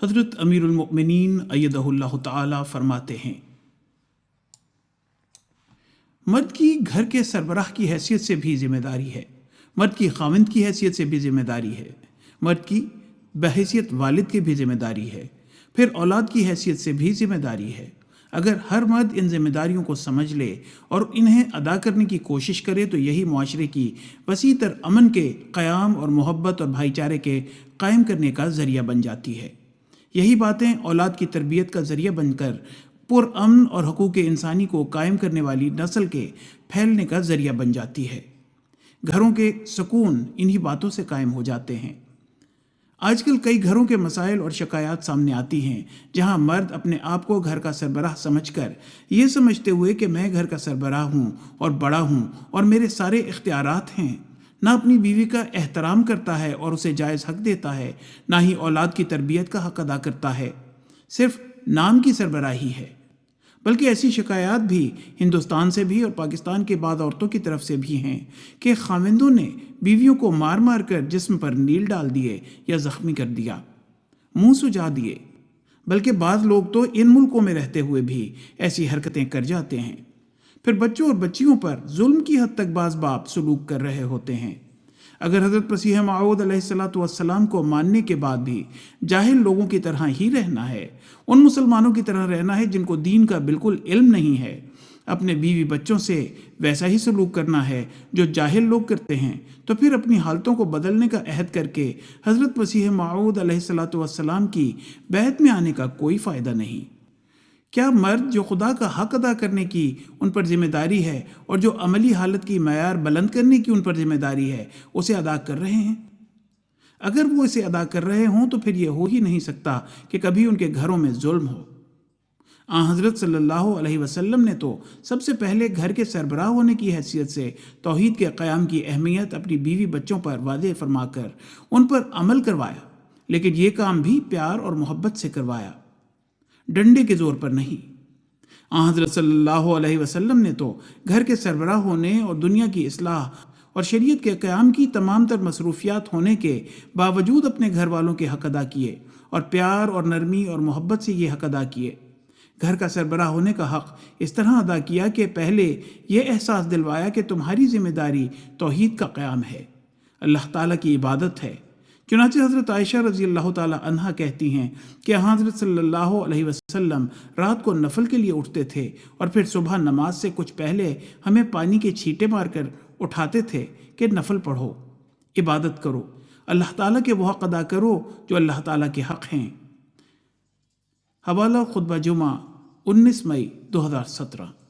حضرت امیر المؤمنین ایدہ اللہ تعالی فرماتے ہیں، مرد کی گھر کے سربراہ کی حیثیت سے بھی ذمہ داری ہے، مرد کی خاوند کی حیثیت سے بھی ذمہ داری ہے، مرد کی بحیثیت والد کی بھی ذمہ داری ہے، پھر اولاد کی حیثیت سے بھی ذمہ داری ہے۔ اگر ہر مرد ان ذمہ داریوں کو سمجھ لے اور انہیں ادا کرنے کی کوشش کرے تو یہی معاشرے کی وسیع تر امن کے قیام اور محبت اور بھائی چارے کے قائم کرنے کا ذریعہ بن جاتی ہے۔ یہی باتیں اولاد کی تربیت کا ذریعہ بن کر پرامن اور حقوق انسانی کو قائم کرنے والی نسل کے پھیلنے کا ذریعہ بن جاتی ہے۔ گھروں کے سکون انہی باتوں سے قائم ہو جاتے ہیں۔ آج کل کئی گھروں کے مسائل اور شکایات سامنے آتی ہیں جہاں مرد اپنے آپ کو گھر کا سربراہ سمجھ کر یہ سمجھتے ہوئے کہ میں گھر کا سربراہ ہوں اور بڑا ہوں اور میرے سارے اختیارات ہیں، نہ اپنی بیوی کا احترام کرتا ہے اور اسے جائز حق دیتا ہے، نہ ہی اولاد کی تربیت کا حق ادا کرتا ہے، صرف نام کی سربراہی ہے۔ بلکہ ایسی شکایات بھی ہندوستان سے بھی اور پاکستان کے بعض عورتوں کی طرف سے بھی ہیں کہ خاوندوں نے بیویوں کو مار مار کر جسم پر نیل ڈال دیے یا زخمی کر دیا، منہ سجا دیے۔ بلکہ بعض لوگ تو ان ملکوں میں رہتے ہوئے بھی ایسی حرکتیں کر جاتے ہیں۔ پھر بچوں اور بچیوں پر ظلم کی حد تک بعض باپ سلوک کر رہے ہوتے ہیں۔ اگر حضرت مسیح موعود علیہ السلام کو ماننے کے بعد بھی جاہل لوگوں کی طرح ہی رہنا ہے، ان مسلمانوں کی طرح رہنا ہے جن کو دین کا بالکل علم نہیں ہے، اپنے بیوی بچوں سے ویسا ہی سلوک کرنا ہے جو جاہل لوگ کرتے ہیں، تو پھر اپنی حالتوں کو بدلنے کا عہد کر کے حضرت مسیح موعود علیہ السلام کی بیعت میں آنے کا کوئی فائدہ نہیں۔ کیا مرد جو خدا کا حق ادا کرنے کی ان پر ذمہ داری ہے اور جو عملی حالت کی معیار بلند کرنے کی ان پر ذمہ داری ہے اسے ادا کر رہے ہیں؟ اگر وہ اسے ادا کر رہے ہوں تو پھر یہ ہو ہی نہیں سکتا کہ کبھی ان کے گھروں میں ظلم ہو۔ حضرت صلی اللہ علیہ وسلم نے تو سب سے پہلے گھر کے سربراہ ہونے کی حیثیت سے توحید کے قیام کی اہمیت اپنی بیوی بچوں پر واضح فرما کر ان پر عمل کروایا، لیکن یہ کام بھی پیار اور محبت سے کروایا، ڈنڈے کے زور پر نہیں۔ حضرت صلی اللہ علیہ وسلم نے تو گھر کے سربراہ ہونے اور دنیا کی اصلاح اور شریعت کے قیام کی تمام تر مصروفیات ہونے کے باوجود اپنے گھر والوں کے حق ادا کیے اور پیار اور نرمی اور محبت سے یہ حق ادا کیے۔ گھر کا سربراہ ہونے کا حق اس طرح ادا کیا کہ پہلے یہ احساس دلوایا کہ تمہاری ذمہ داری توحید کا قیام ہے، اللہ تعالیٰ کی عبادت ہے۔ چنانچہ حضرت عائشہ رضی اللہ تعالی عنہا کہتی ہیں کہ حضرت صلی اللہ علیہ وسلم رات کو نفل کے لیے اٹھتے تھے اور پھر صبح نماز سے کچھ پہلے ہمیں پانی کے چھینٹے مار کر اٹھاتے تھے کہ نفل پڑھو، عبادت کرو، اللہ تعالیٰ کے وہ حق ادا کرو جو اللہ تعالیٰ کے حق ہیں۔ حوالہ خطبہ جمعہ 19 مئی 2017۔